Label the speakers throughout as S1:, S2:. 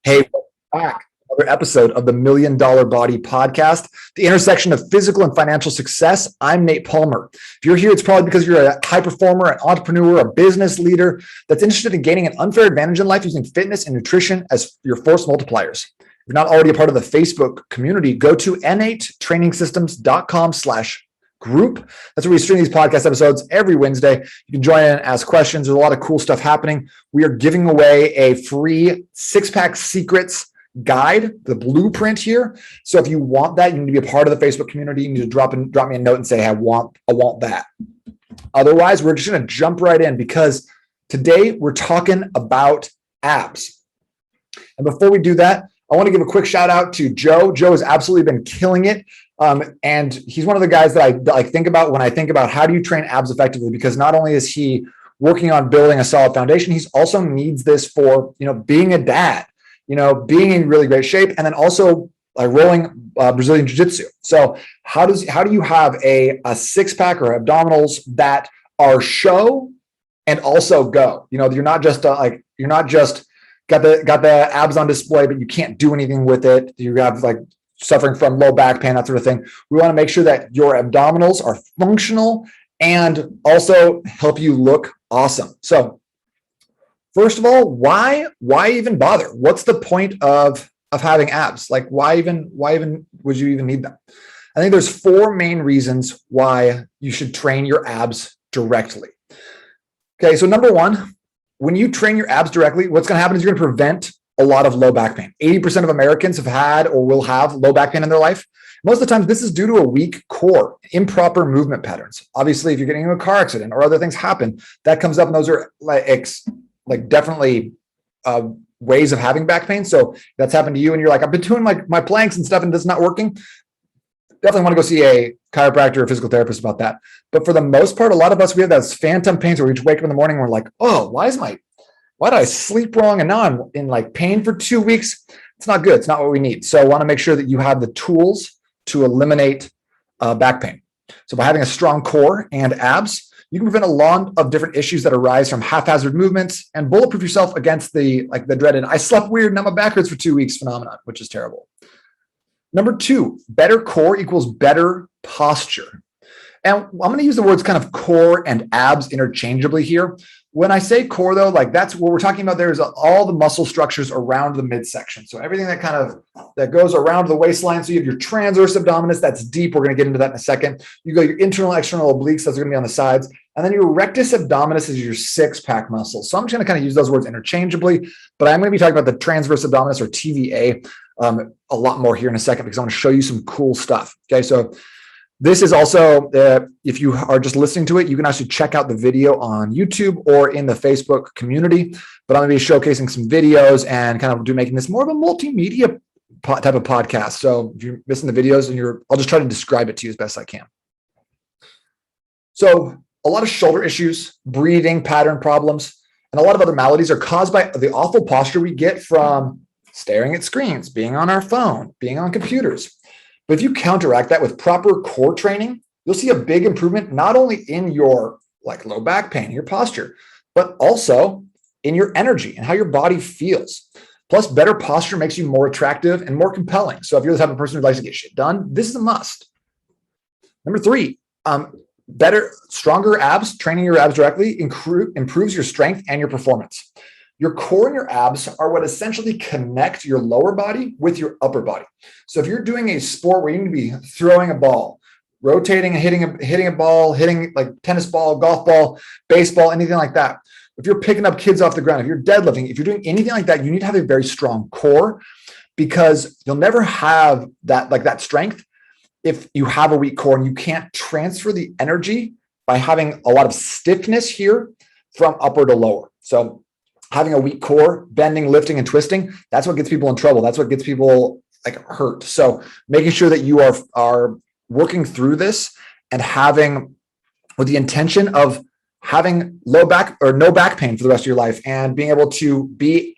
S1: Hey, welcome back. Another episode of the Million Dollar Body Podcast, the intersection of physical and financial success. I'm Nate Palmer. If you're here, it's probably because you're a high performer, an entrepreneur, a business leader that's interested in gaining an unfair advantage in life using fitness and nutrition as your force multipliers. If you're not already a part of the Facebook community, go to n8trainingsystems.com/group. That's where we stream these podcast episodes every Wednesday. You can join in and ask questions. There's a lot of cool stuff happening. We are giving away a free six-pack secrets guide, the blueprint here. So if you want that, you need to be a part of the Facebook community. You need to drop me a note and say, hey, I want that. Otherwise, we're just going to jump right in because today we're talking about abs. And before we do that, I want to give a quick shout out to Joe. Joe has absolutely been killing it. And he's one of the guys that I think about when I think about how do you train abs effectively, because not only is he working on building a solid foundation, he's also needs this for, being a dad, being in really great shape, and then also like rolling Brazilian jiu-jitsu. So how do you have a six-pack or abdominals that are show and also go? You're not just got the abs on display, but you can't do anything with it. You have suffering from low back pain, that sort of thing. We want to make sure that your abdominals are functional and also help you look awesome. So first of all, why even bother? What's the point of having abs? Like why even would you even need them? I think there's four main reasons why you should train your abs directly. Okay, so number one, when you train your abs directly, what's going to happen is you're going to prevent a lot of low back pain. 80% of Americans have had or will have low back pain in their life. Most of the time, this is due to a weak core, improper movement patterns. Obviously, if you're getting into a car accident or other things happen, that comes up, and those are definitely ways of having back pain. So if that's happened to you and you're like, I've been doing my planks and stuff and it's not working, definitely want to go see a chiropractor or physical therapist about that. But for the most part, a lot of us, we have those phantom pains where we just wake up in the morning and we're like, oh, why did I sleep wrong? And now I'm in pain for 2 weeks. It's not good. It's not what we need. So I want to make sure that you have the tools to eliminate back pain. So by having a strong core and abs, you can prevent a lot of different issues that arise from haphazard movements and bulletproof yourself against the dreaded, I slept weird, now my back hurts for 2 weeks phenomenon, which is terrible. Number two, better core equals better posture. And I'm going to use the words kind of core and abs interchangeably here. When I say core, though, that's what we're talking about. There's all the muscle structures around the midsection. So everything that goes around the waistline. So you have your transverse abdominis, that's deep. We're going to get into that in a second. You go your internal, external obliques, those are going to be on the sides. And then your rectus abdominis is your six-pack muscle. So I'm just going to kind of use those words interchangeably, but I'm going to be talking about the transverse abdominis or TVA a lot more here in a second because I want to show you some cool stuff. Okay, so this is also, if you are just listening to it, you can actually check out the video on YouTube or in the Facebook community. But I'm going to be showcasing some videos and kind of making this more of a multimedia type of podcast. So if you're missing the videos, I'll just try to describe it to you as best I can. So a lot of shoulder issues, breathing pattern problems, and a lot of other maladies are caused by the awful posture we get from staring at screens, being on our phone, being on computers. But if you counteract that with proper core training, you'll see a big improvement, not only in your low back pain, your posture, but also in your energy and how your body feels. Plus, better posture makes you more attractive and more compelling. So if you're the type of person who likes to get shit done, this is a must. Number three, stronger abs, training your abs directly improves your strength and your performance. Your core and your abs are what essentially connect your lower body with your upper body. So if you're doing a sport where you need to be throwing a ball, rotating and hitting a ball, hitting tennis ball, golf ball, baseball, anything like that. If you're picking up kids off the ground, if you're deadlifting, if you're doing anything like that, you need to have a very strong core because you'll never have that strength if you have a weak core and you can't transfer the energy by having a lot of stiffness here from upper to lower. So having a weak core, bending, lifting, and twisting, that's what gets people in trouble. That's what gets people hurt. So making sure that you are working through this and having with the intention of having low back or no back pain for the rest of your life and being able to do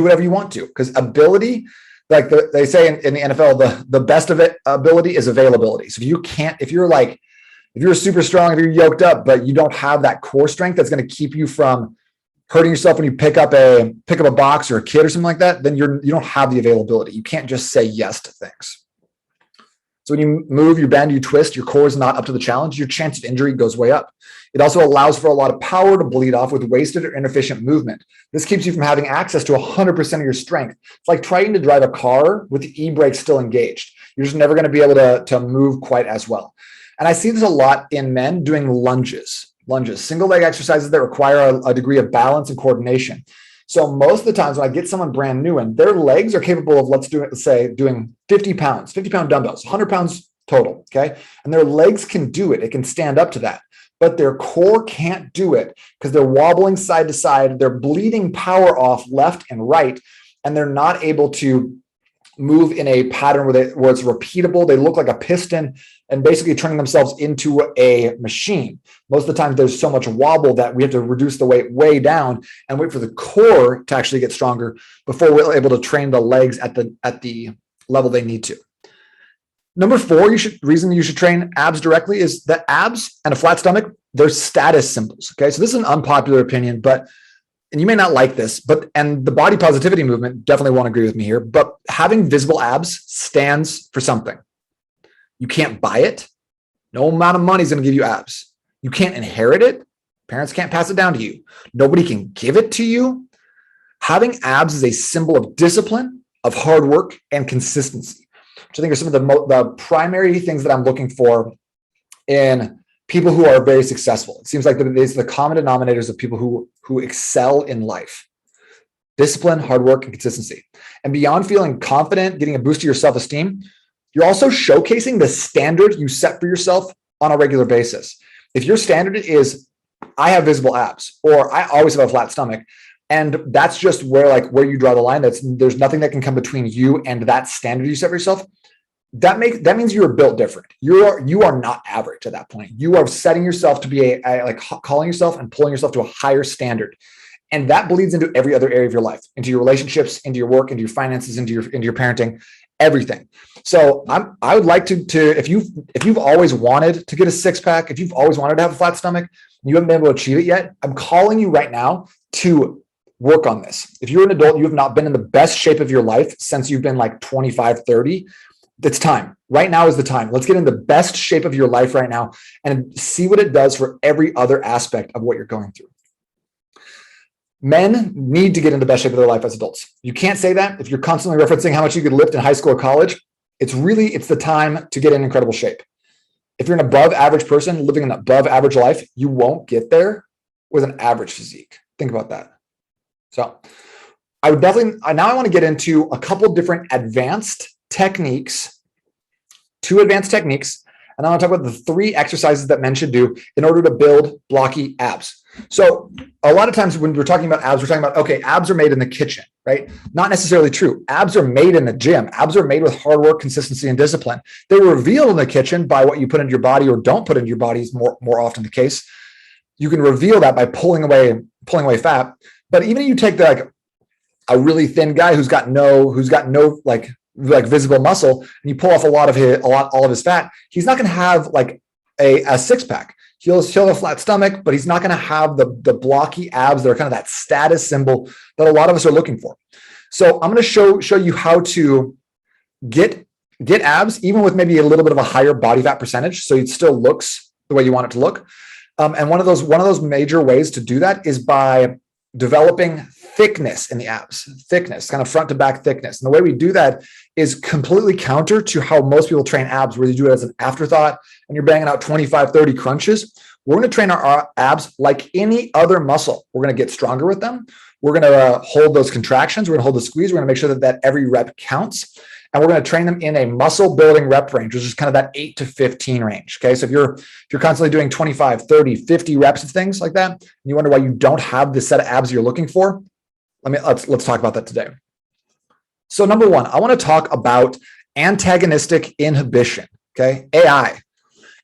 S1: whatever you want to. Because ability, they say in the NFL, the best of it ability is availability. So if you're super strong, if you're yoked up, but you don't have that core strength that's going to keep you from hurting yourself when you pick up a box or a kid or something like that, then you don't have the availability. You can't just say yes to things. So when you move, you bend, you twist, your core is not up to the challenge, your chance of injury goes way up. It also allows for a lot of power to bleed off with wasted or inefficient movement. This keeps you from having access to 100% of your strength. It's like trying to drive a car with the e-brake still engaged. You're just never going to be able to move quite as well. And I see this a lot in men doing lunges, single leg exercises that require a degree of balance and coordination. So most of the times when I get someone brand new and their legs are capable of, let's say doing 50-pound dumbbells, 100 pounds total, okay? And their legs can do it. It can stand up to that. But their core can't do it because they're wobbling side to side. They're bleeding power off left and right, and they're not able to move in a pattern where it's repeatable. They look like a piston and basically turning themselves into a machine. Most of the time there's so much wobble that we have to reduce the weight way down and wait for the core to actually get stronger before we're able to train the legs at the level they need to. Number 4, reason you should train abs directly is that abs and a flat stomach, they're status symbols. Okay, so this is an unpopular opinion, and you may not like this, and the body positivity movement definitely won't agree with me here, but having visible abs stands for something. You can't buy it. No amount of money is going to give you abs. You can't inherit it. Parents can't pass it down to you. Nobody can give it to you. Having abs is a symbol of discipline, of hard work, and consistency, which I think are some of the primary things that I'm looking for in people who are very successful. It seems like these are the common denominators of people who excel in life. Discipline, hard work, and consistency. And beyond feeling confident, getting a boost to your self-esteem, you're also showcasing the standard you set for yourself on a regular basis. If your standard is, I have visible abs, or I always have a flat stomach, and that's just where you draw the line, there's nothing that can come between you and that standard you set for yourself, that means you are built different. You are not average at that point. You are setting yourself to be calling yourself and pulling yourself to a higher standard. And that bleeds into every other area of your life, into your relationships, into your work, into your finances, into your parenting, everything. So I would like to if you've always wanted to get a 6-pack, if you've always wanted to have a flat stomach, and you haven't been able to achieve it yet, I'm calling you right now to work on this. If you're an adult, you have not been in the best shape of your life since you've been like 25, 30, it's time. Right now is the time. Let's get in the best shape of your life right now and see what it does for every other aspect of what you're going through. Men need to get in the best shape of their life as adults. You can't say that if you're constantly referencing how much you could lift in high school or college. It's the time to get in incredible shape. If you're an above average person living an above average life, you won't get there with an average physique. Think about that. So I would definitely, now I want to get into a couple different advanced techniques, 2 advanced techniques, and I want to talk about the 3 exercises that men should do in order to build blocky abs. So a lot of times when we're talking about abs, we're talking about, okay, abs are made in the kitchen, right? Not necessarily true. Abs are made in the gym. Abs are made with hard work, consistency, and discipline. They're revealed in the kitchen by what you put into your body or don't put into your body is more often the case. You can reveal that by pulling away fat. But even if you take a really thin guy who's got no visible muscle, and you pull off all of his fat, he's not going to have like a 6-pack. He'll have a flat stomach, but he's not going to have the blocky abs that are kind of that status symbol that a lot of us are looking for. So I'm going to show you how to get abs, even with maybe a little bit of a higher body fat percentage, so it still looks the way you want it to look. And one of those major ways to do that is by developing thickness in the abs, kind of front to back thickness. And the way we do that is completely counter to how most people train abs, where you do it as an afterthought and you're banging out 25, 30 crunches. We're going to train our abs like any other muscle. We're going to get stronger with them. We're going to hold those contractions. We're going to hold the squeeze. We're going to make sure that every rep counts. And we're going to train them in a muscle building rep range, which is kind of that 8 to 15 range. Okay. So if you're constantly doing 25, 30, 50 reps of things like that, and you wonder why you don't have the set of abs you're looking for, let's talk about that today. So number 1, I want to talk about antagonistic inhibition. Okay. AI.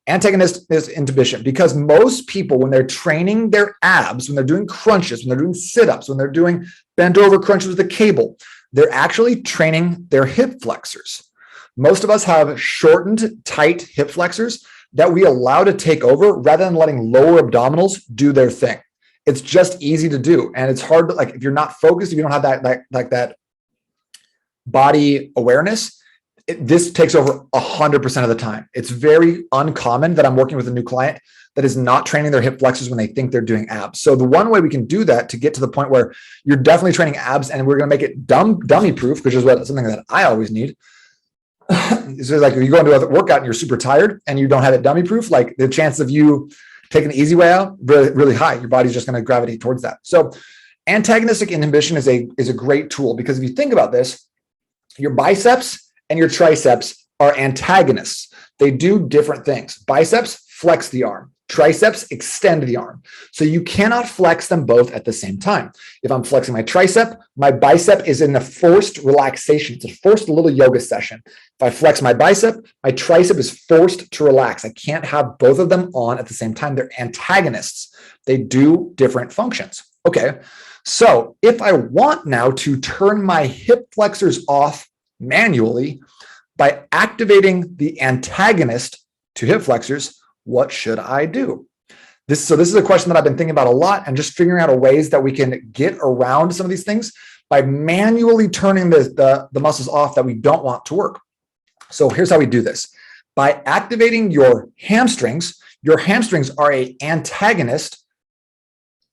S1: Antagonistic inhibition, because most people, when they're training their abs, when they're doing crunches, when they're doing sit-ups, when they're doing bent over crunches with a cable, they're actually training their hip flexors. Most of us have shortened, tight hip flexors that we allow to take over rather than letting lower abdominals do their thing. It's just easy to do. And it's hard to, like, if you're not focused, if you don't have that body awareness, this takes over 100% of the time. It's very uncommon that I'm working with a new client that is not training their hip flexors when they think they're doing abs. So the one way we can do that to get to the point where you're definitely training abs, and we're going to make it dummy proof, which is something that I always need. So like if you go into a workout and you're super tired and you don't have it dummy proof, like the chance of you taking the easy way out, really, really high. Your body's just going to gravitate towards that. So antagonistic inhibition is a great tool, because if you think about this, your biceps and your triceps are antagonists. They do different things. Biceps flex the arm. Triceps extend the arm. So you cannot flex them both at the same time. If I'm flexing my tricep, my bicep is in a forced relaxation. It's a forced little yoga session. If I flex my bicep, my tricep is forced to relax. I can't have both of them on at the same time. They're antagonists. They do different functions. Okay. So if I want now to turn my hip flexors off manually by activating the antagonist to hip flexors, what should I do? This is a question that I've been thinking about a lot, and just figuring out ways that we can get around some of these things by manually turning the muscles off that we don't want to work. So here's how we do this. By activating your hamstrings are an antagonist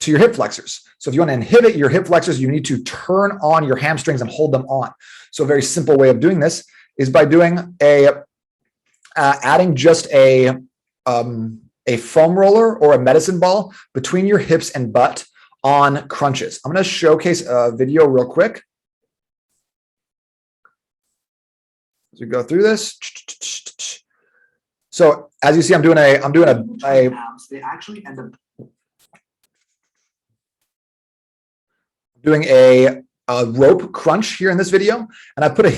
S1: to your hip flexors. So if you want to inhibit your hip flexors, you need to turn on your hamstrings and hold them on. So a very simple way of doing this is by doing adding just a foam roller or a medicine ball between your hips and butt on crunches. I'm going to showcase a video real quick as we go through this. So as you see, I'm doing a they actually end up doing a rope crunch here in this video, and I put a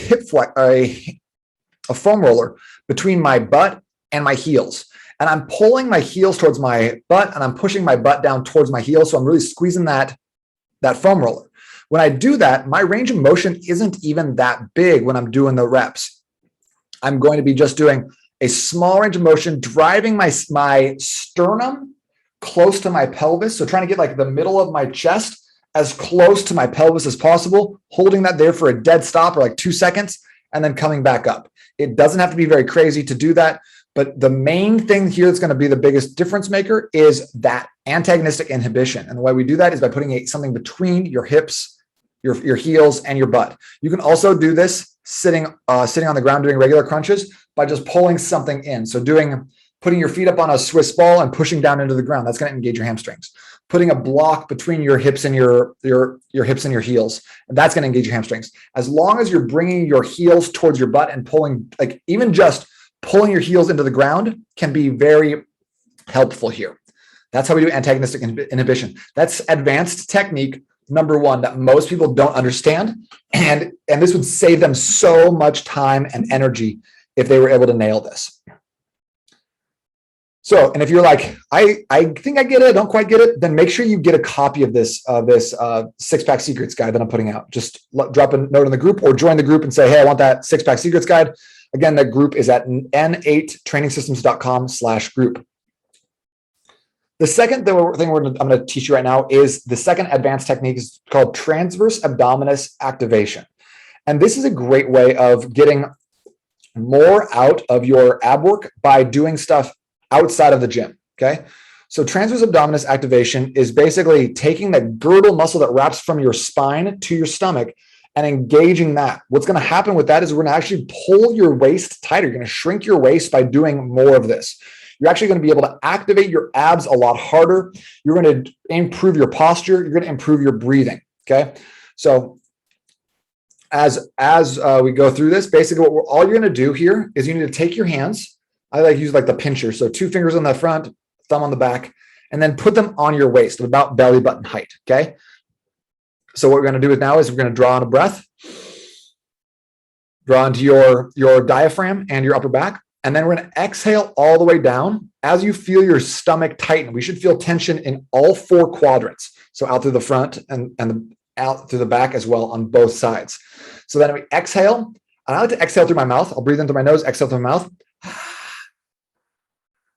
S1: foam roller between my butt and my heels. And I'm pulling my heels towards my butt, and I'm pushing my butt down towards my heels. So I'm really squeezing that foam roller. When I do that, my range of motion isn't even that big when I'm doing the reps. I'm going to be just doing a small range of motion, driving my sternum close to my pelvis. So trying to get like the middle of my chest as close to my pelvis as possible, holding that there for a dead stop or like 2 seconds, and then coming back up. It doesn't have to be very crazy to do that. But the main thing here that's going to be the biggest difference maker is that antagonistic inhibition. And the way we do that is by putting something between your hips, your heels, and your butt. You can also do this sitting on the ground doing regular crunches by just pulling something in. So putting your feet up on a Swiss ball and pushing down into the ground. That's going to engage your hamstrings. Putting a block between your hips and your hips and your heels. And that's going to engage your hamstrings. As long as you're bringing your heels towards your butt and pulling, like even just pulling your heels into the ground can be very helpful here. That's how we do antagonistic inhibition. That's advanced technique number one that most people don't understand. And this would save them so much time and energy if they were able to nail this. So, and if you're like, I think I get it, I don't quite get it, then make sure you get a copy of this six-pack secrets guide that I'm putting out. Just drop a note in the group or join the group and say, hey, I want that six-pack secrets guide. Again, that group is at n8trainingsystems.com/group. The second thing I'm going to teach you right now is the second advanced technique is called Transverse Abdominis activation. And this is a great way of getting more out of your ab work by doing stuff outside of the gym, okay? So transverse abdominis activation is basically taking the girdle muscle that wraps from your spine to your stomach and engaging that. What's going to happen with that is we're going to actually pull your waist tighter. You're going to shrink your waist by doing more of this. You're actually going to be able to activate your abs a lot harder. You're going to improve your posture. You're going to improve your breathing, okay? So as we go through this, basically all you're going to do here is you need to take your hands. I like to use like the pincher. So 2 fingers on the front, thumb on the back, and then put them on your waist about belly button height, okay? So what we're going to do now is we're going to draw on a breath, draw into your diaphragm and your upper back, and then we're going to exhale all the way down as you feel your stomach tighten. We should feel tension in all 4 quadrants. So out through the front and out through the back as well on both sides. So then we exhale, and I like to exhale through my mouth. I'll breathe in through my nose, exhale through my mouth.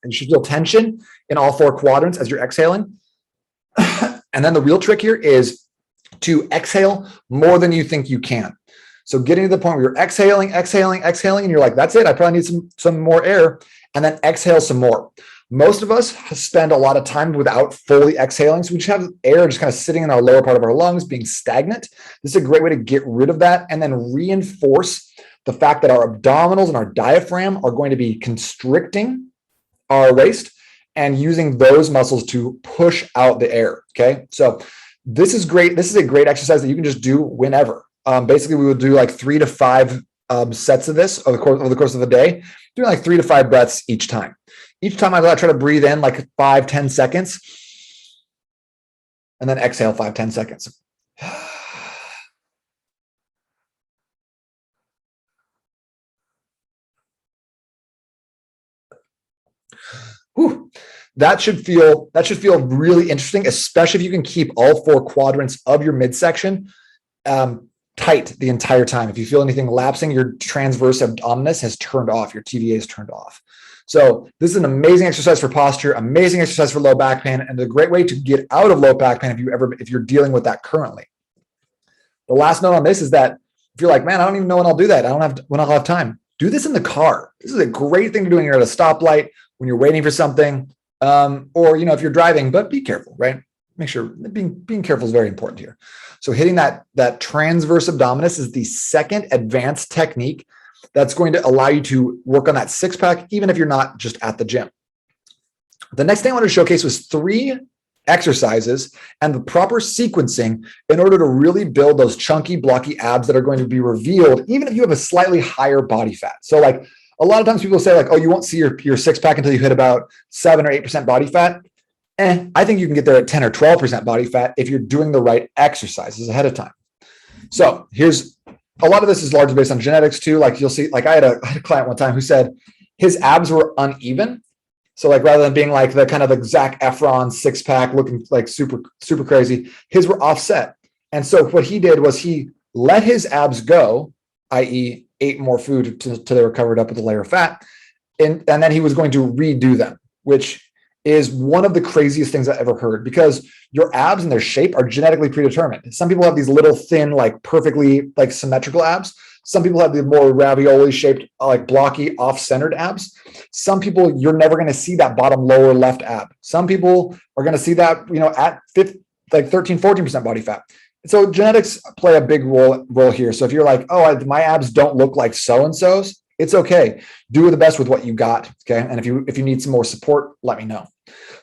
S1: And you should feel tension in all 4 quadrants as you're exhaling. And then the real trick here is to exhale more than you think you can. So getting to the point where you're exhaling, and you're like, that's it. I probably need some more air, and then exhale some more. Most of us spend a lot of time without fully exhaling. So we just have air just kind of sitting in our lower part of our lungs, being stagnant. This is a great way to get rid of that and then reinforce the fact that our abdominals and our diaphragm are going to be constricting our waist and using those muscles to push out the air. Okay. So this is great. This is a great exercise that you can just do whenever. Basically, we would do like 3 to 5 sets of this over the course of the day, doing like 3 to 5 breaths each time. Each time I try to breathe in like 5-10 seconds and then exhale 5-10 seconds. Whew. That should feel really interesting, especially if you can keep all 4 quadrants of your midsection tight the entire time. If you feel anything lapsing, your transverse abdominis has turned off, your TVA is turned off. So this is an amazing exercise for posture, amazing exercise for low back pain, and a great way to get out of low back pain if you're dealing with that currently. The last note on this is that if you're like, man, I don't even know when I'll do that. When I'll have time. Do this in the car. This is a great thing to do when you're at a stoplight, when you're waiting for something, or if you're driving, but be careful, right? Make sure being careful is very important here. So hitting that transverse abdominis is the second advanced technique that's going to allow you to work on that 6-pack, even if you're not just at the gym. The next thing I wanted to showcase was 3 exercises and the proper sequencing in order to really build those chunky, blocky abs that are going to be revealed, even if you have a slightly higher body fat. So like a lot of times people say like, oh, you won't see your 6-pack until you hit about 7 or 8% body fat. I think you can get there at 10 or 12% body fat if you're doing the right exercises ahead of time. So here's a lot of this is largely based on genetics too. Like you'll see, like I had a client one time who said his abs were uneven. So like rather than being like the kind of the Zac Efron 6-pack looking like super, super crazy, his were offset. And so what he did was he let his abs go, i.e. ate more food until they were covered up with a layer of fat. And then he was going to redo them, which is one of the craziest things I've ever heard, because your abs and their shape are genetically predetermined. Some people have these little thin, like perfectly like symmetrical abs. Some people have the more ravioli shaped, like blocky off-centered abs. Some people, you're never going to see that bottom lower left ab. Some people are going to see that, at 13, 14% body fat. So genetics play a big role here. So if you're like, oh, my abs don't look like so-and-so's, it's okay. Do the best with what you got. Okay. And if you need some more support, let me know.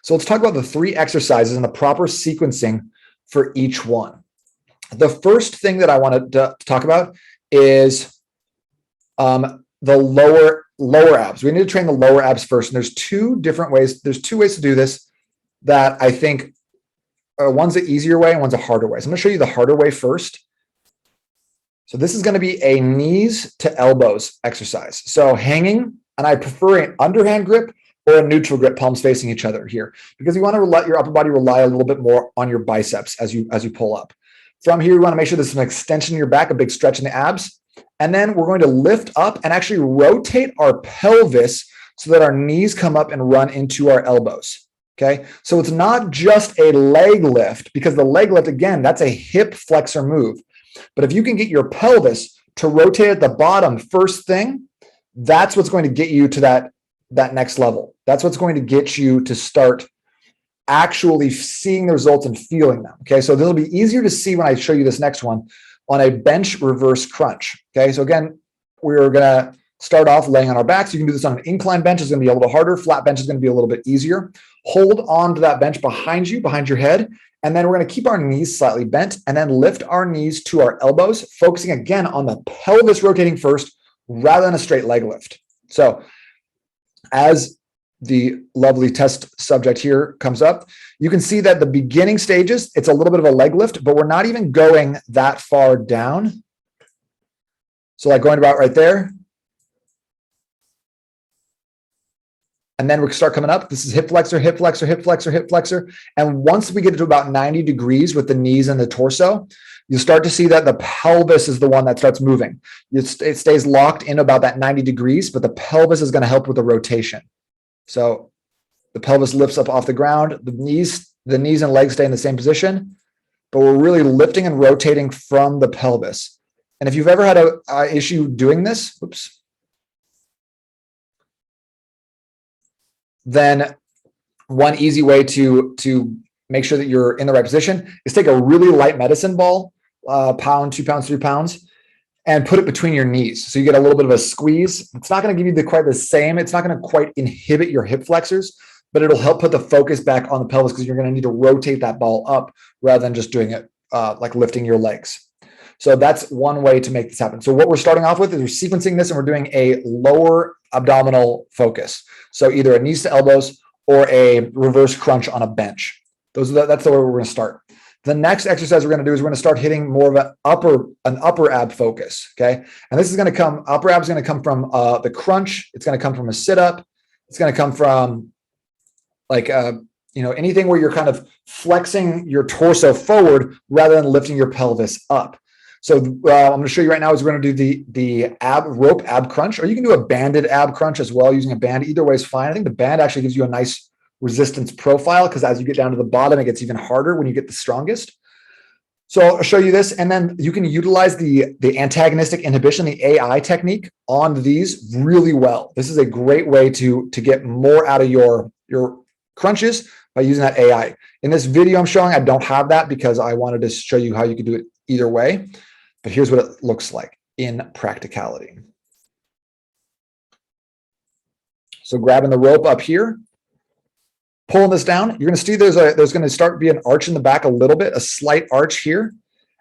S1: So let's talk about the 3 exercises and the proper sequencing for each one. The first thing that I wanted to talk about is the lower abs. We need to train the lower abs first. And there's 2 different ways. There's 2 ways to do this that I think one's the easier way and one's a harder way. So I'm going to show you the harder way first. So this is going to be a knees to elbows exercise. So hanging, and I prefer an underhand grip or a neutral grip, palms facing each other here, because you want to let your upper body rely a little bit more on your biceps as you pull up. From here, we want to make sure there's an extension in your back, a big stretch in the abs. And then we're going to lift up and actually rotate our pelvis so that our knees come up and run into our elbows. Okay. So it's not just a leg lift, because the leg lift, again, that's a hip flexor move. But if you can get your pelvis to rotate at the bottom first thing, that's what's going to get you to that next level. That's what's going to get you to start actually seeing the results and feeling them. Okay, so this will be easier to see when I show you this next one on a bench reverse crunch. Okay, so again, we're going to start off laying on our backs. You can do this on an incline bench. It's going to be a little harder. Flat bench is going to be a little bit easier. Hold on to that bench behind you, behind your head. And then we're going to keep our knees slightly bent and then lift our knees to our elbows, focusing again on the pelvis rotating first rather than a straight leg lift. So as the lovely test subject here comes up, you can see that the beginning stages, it's a little bit of a leg lift, but we're not even going that far down. So like going about right there. And then we start coming up. This is hip flexor, hip flexor, hip flexor, hip flexor. And once we get to about 90 degrees with the knees and the torso, you start to see that the pelvis is the one that starts moving. It stays locked in about that 90 degrees, but the pelvis is going to help with the rotation. So the pelvis lifts up off the ground. The knees The knees and legs stay in the same position, but we're really lifting and rotating from the pelvis. And if you've ever had a issue doing this, then one easy way to make sure that you're in the right position is take a really light medicine ball, pound, 2 pounds, 3 pounds, and put it between your knees. So you get a little bit of a squeeze. It's not going to give you quite the same. It's not going to quite inhibit your hip flexors, but it'll help put the focus back on the pelvis because you're going to need to rotate that ball up rather than just doing it like lifting your legs. So that's one way to make this happen. So what we're starting off with is we're sequencing this and we're doing a lower abdominal focus. So either a knees to elbows or a reverse crunch on a bench. That's the way we're going to start. The next exercise we're going to do is we're going to start hitting more of an upper ab focus. Okay. And this is going to come, upper ab is going to come from the crunch. It's going to come from a sit up. It's going to come from like, anything where you're kind of flexing your torso forward rather than lifting your pelvis up. So I'm going to show you right now is we're going to do the rope ab crunch, or you can do a banded ab crunch as well using a band. Either way is fine. I think the band actually gives you a nice resistance profile because as you get down to the bottom, it gets even harder when you get the strongest. So I'll show you this, and then you can utilize the antagonistic inhibition, the AI technique on these really well. This is a great way to get more out of your crunches by using that AI. In this video I'm showing, I don't have that because I wanted to show you how you could do it either way. But here's what it looks like in practicality. So grabbing the rope up here, pulling this down, you're going to see there's going to start to be an arch in the back a little bit, a slight arch here.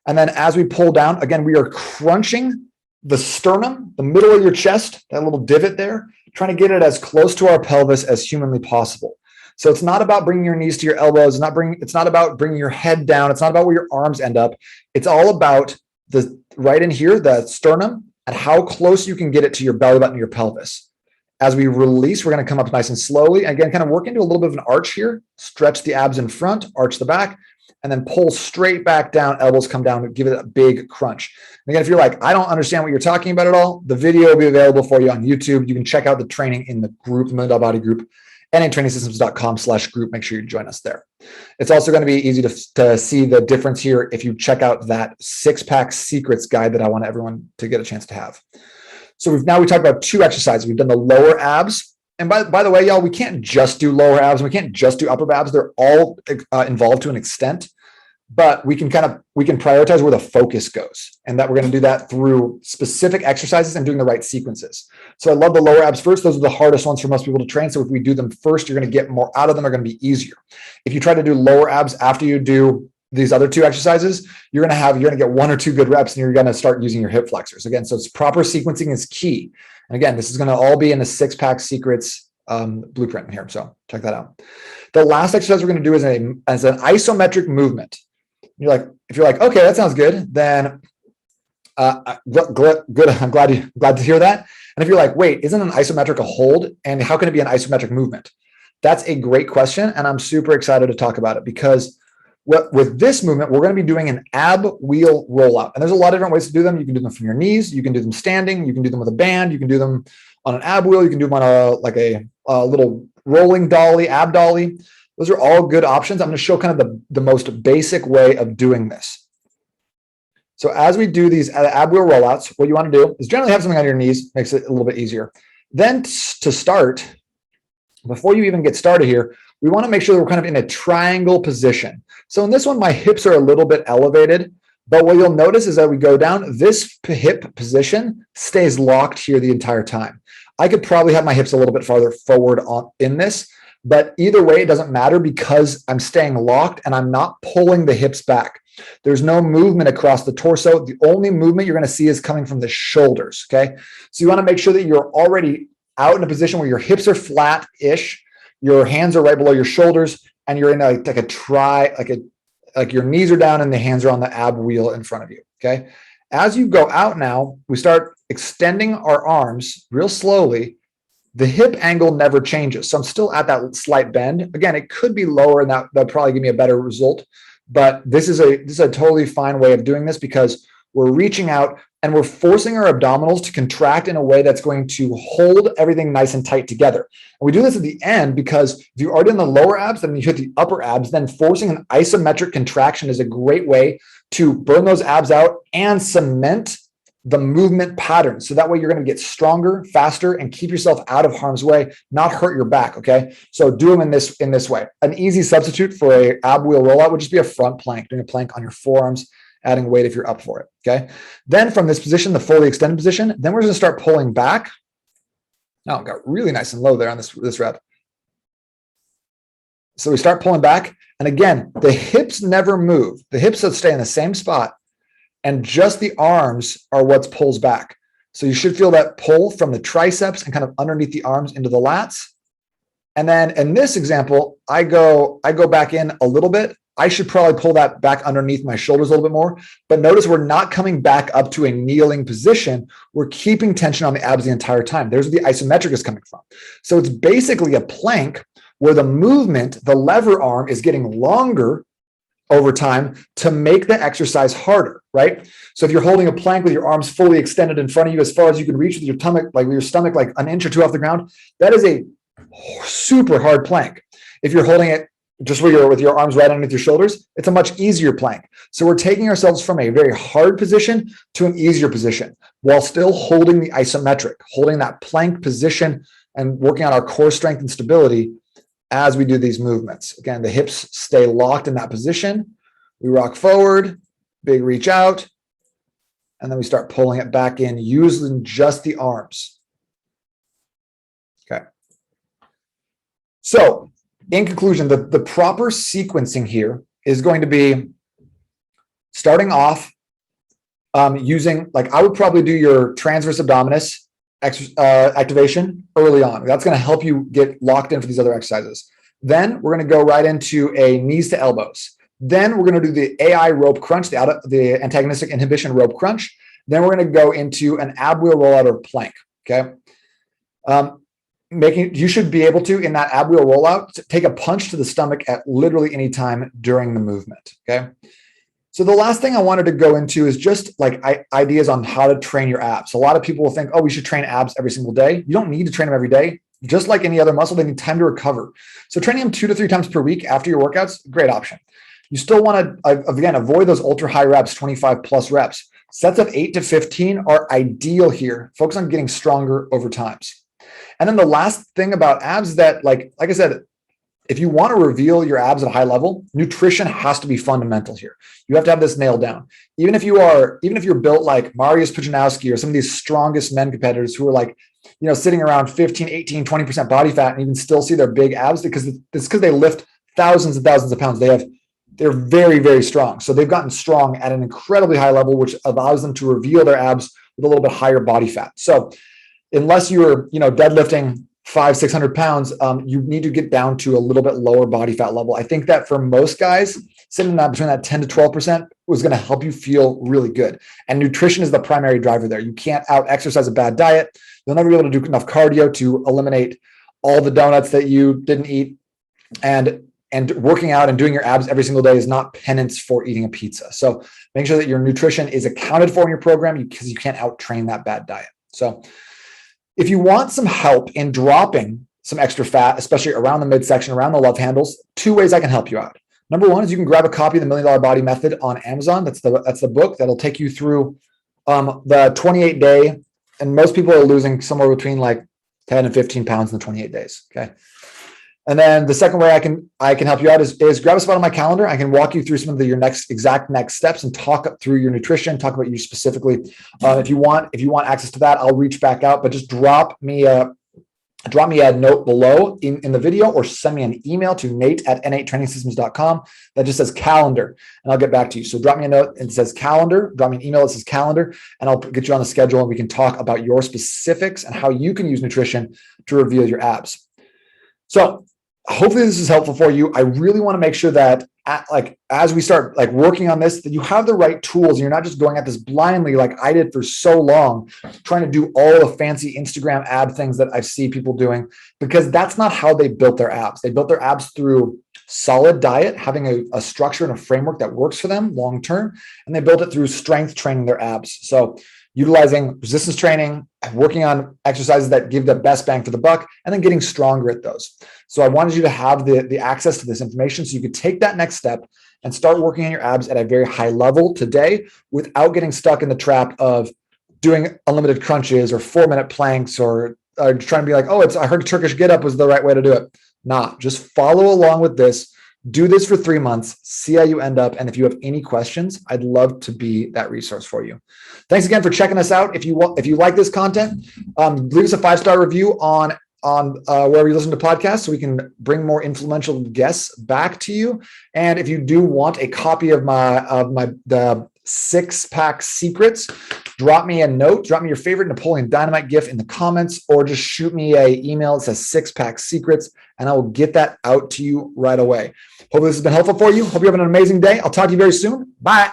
S1: And then as we pull down, again, we are crunching the sternum, the middle of your chest, that little divot there, trying to get it as close to our pelvis as humanly possible. So it's not about bringing your knees to your elbows. It's not about bringing your head down. It's not about where your arms end up. It's all about the right in here, the sternum, and how close you can get it to your belly button, your pelvis. As we release, we're going to come up nice and slowly. Again, kind of work into a little bit of an arch here. Stretch the abs in front, arch the back, and then pull straight back down. Elbows come down, give it a big crunch. And again, if you're like, I don't understand what you're talking about at all, the video will be available for you on YouTube. You can check out the training in the group, the Million Dollar Body group, natrainingsystems.com/group. Make sure you join us there. It's also going to be easy to see the difference here if you check out that 6-pack secrets guide that I want everyone to get a chance to have. So we talked about 2 exercises. We've done the lower abs. And by the way, y'all, we can't just do lower abs. We can't just do upper abs. They're all involved to an extent, but we can prioritize where the focus goes. And that we're going to do that through specific exercises and doing the right sequences. So I love the lower abs first. Those are the hardest ones for most people to train. So if we do them first, you're going to get more out of them. They're going to be easier. If you try to do lower abs after you do these other 2 exercises, you're going to get 1 or 2 good reps and you're going to start using your hip flexors. Again, so it's proper sequencing is key. And again, this is going to all be in the 6-pack secrets blueprint here. So check that out. The last exercise we're going to do is an isometric movement. If you're like, okay, that sounds good, then good. I'm glad to hear that. And if you're like, wait, isn't an isometric a hold? And how can it be an isometric movement? That's a great question. And I'm super excited to talk about it because with this movement, we're going to be doing an ab wheel rollout. And there's a lot of different ways to do them. You can do them from your knees. You can do them standing. You can do them with a band. You can do them on an ab wheel. You can do them on a little rolling dolly, ab dolly. Those are all good options. I'm going to show kind of the most basic way of doing this. So as we do these ab wheel rollouts, what you want to do is generally have something on your knees, makes it a little bit easier. Then to start, before you even get started here, we want to make sure that we're kind of in a triangle position. So in this one, my hips are a little bit elevated, but what you'll notice is that we go down, this hip position stays locked here the entire time. I could probably have my hips a little bit farther forward in this, but either way, it doesn't matter because I'm staying locked and I'm not pulling the hips back. There's no movement across the torso. The only movement you're going to see is coming from the shoulders, okay? So you want to make sure that you're already out in a position where your hips are flat-ish, your hands are right below your shoulders, and you're in like your knees are down and the hands are on the ab wheel in front of you, okay? As you go out now, we start extending our arms real slowly. The hip angle never changes. So I'm still at that slight bend. Again, it could be lower and that'll probably give me a better result, but this is a totally fine way of doing this because we're reaching out, and we're forcing our abdominals to contract in a way that's going to hold everything nice and tight together. And we do this at the end because if you're already in the lower abs, then you hit the upper abs, then forcing an isometric contraction is a great way to burn those abs out and cement the movement pattern. So that way you're going to get stronger, faster, and keep yourself out of harm's way, not hurt your back. Okay. So do them in this way. An easy substitute for a ab wheel rollout would just be a front plank, doing a plank on your forearms, adding weight if you're up for it. Okay. Then from this position, the fully extended position, then we're going to start pulling back. Now, got really nice and low there on this rep. So we start pulling back. And again, the hips never move. The hips will stay in the same spot. And just the arms are what pulls back. So you should feel that pull from the triceps and kind of underneath the arms into the lats. And then in this example, I go back in a little bit. I should probably pull that back underneath my shoulders a little bit more. But notice we're not coming back up to a kneeling position. We're keeping tension on the abs the entire time. There's where the isometric is coming from. So it's basically a plank where the movement, the lever arm, is getting longer over time to make the exercise harder, right? So if you're holding a plank with your arms fully extended in front of you as far as you can reach with your stomach like an inch or two off the ground, that is a super hard plank. If you're holding it just with your arms right underneath your shoulders, it's a much easier plank. So we're taking ourselves from a very hard position to an easier position while still holding the isometric, holding that plank position and working on our core strength and stability as we do these movements. Again, the hips stay locked in that position. We rock forward, big reach out, and then we start pulling it back in using just the arms. Okay. So in conclusion, the proper sequencing here is going to be starting off using, like I would probably do your transverse abdominis activation early on. That's going to help you get locked in for these other exercises. Then we're going to go right into a knees to elbows. Then we're going to do the AI rope crunch, the antagonistic inhibition rope crunch. Then we're going to go into an ab wheel rollout or plank. Okay. You should be able to, in that ab wheel rollout, take a punch to the stomach at literally any time during the movement. Okay. So the last thing I wanted to go into is just like ideas on how to train your abs. A lot of people will think, oh, we should train abs every single day. You don't need to train them every day. Just like any other muscle, they need time to recover. So training them 2 to 3 times per week after your workouts, great option. You still want to, again, avoid those ultra high reps, 25 plus reps. Sets of 8 to 15 are ideal here. Focus on getting stronger over times. And then the last thing about abs is that, like I said, if you want to reveal your abs at a high level, nutrition has to be fundamental here. You have to have this nailed down. Even if you're built like Mariusz Pudzianowski or some of these strongest men competitors who are like, sitting around 15, 18, 20% body fat and even still see their big abs because they lift thousands and thousands of pounds. They're very, very strong. So they've gotten strong at an incredibly high level, which allows them to reveal their abs with a little bit higher body fat. So unless you're, deadlifting 500-600 pounds, you need to get down to a little bit lower body fat level. I think that for most guys, sitting between that 10 to 12% was going to help you feel really good. And nutrition is the primary driver there. You can't out exercise a bad diet. You'll never be able to do enough cardio to eliminate all the donuts that you didn't eat. And working out and doing your abs every single day is not penance for eating a pizza. So make sure that your nutrition is accounted for in your program because you can't out train that bad diet. So if you want some help in dropping some extra fat, especially around the midsection, around the love handles, 2 ways I can help you out. Number one is you can grab a copy of the $1 Million Body Method on Amazon. That's the book that'll take you through the 28-day, and most people are losing somewhere between like 10 and 15 pounds in the 28 days. Okay. And then the second way I can help you out is grab a spot on my calendar. I can walk you through some of your next steps and talk through your nutrition, talk about you specifically. If you want access to that, I'll reach back out, but just drop me a note below in the video or send me an email to nate@n8trainingsystems.com that just says calendar, and I'll get back to you. So drop me a note and it says calendar, drop me an email that says calendar, and I'll get you on the schedule and we can talk about your specifics and how you can use nutrition to reveal your abs. So hopefully this is helpful for you. I really want to make sure that as we start like working on this, that you have the right tools and you're not just going at this blindly like I did for so long, trying to do all the fancy Instagram ab things that I see people doing, because that's not how they built their abs. They built their abs through solid diet, having a structure and a framework that works for them long term, and they built it through strength training their abs. So utilizing resistance training, working on exercises that give the best bang for the buck, and then getting stronger at those. So I wanted you to have the access to this information so you could take that next step and start working on your abs at a very high level today without getting stuck in the trap of doing unlimited crunches or 4-minute planks or trying to be like, oh, I heard Turkish get up was the right way to do it. Nah, just follow along with this. Do this for 3 months, see how you end up. And if you have any questions, I'd love to be that resource for you. Thanks again for checking us out. If you like this content, leave us a 5-star review on wherever you listen to podcasts so we can bring more influential guests back to you. And if you do want a copy of the 6-pack secrets, drop me a note, drop me your favorite Napoleon Dynamite GIF in the comments, or just shoot me an email that says 6-pack secrets, and I will get that out to you right away. Hope this has been helpful for you. Hope you have an amazing day. I'll talk to you very soon. Bye.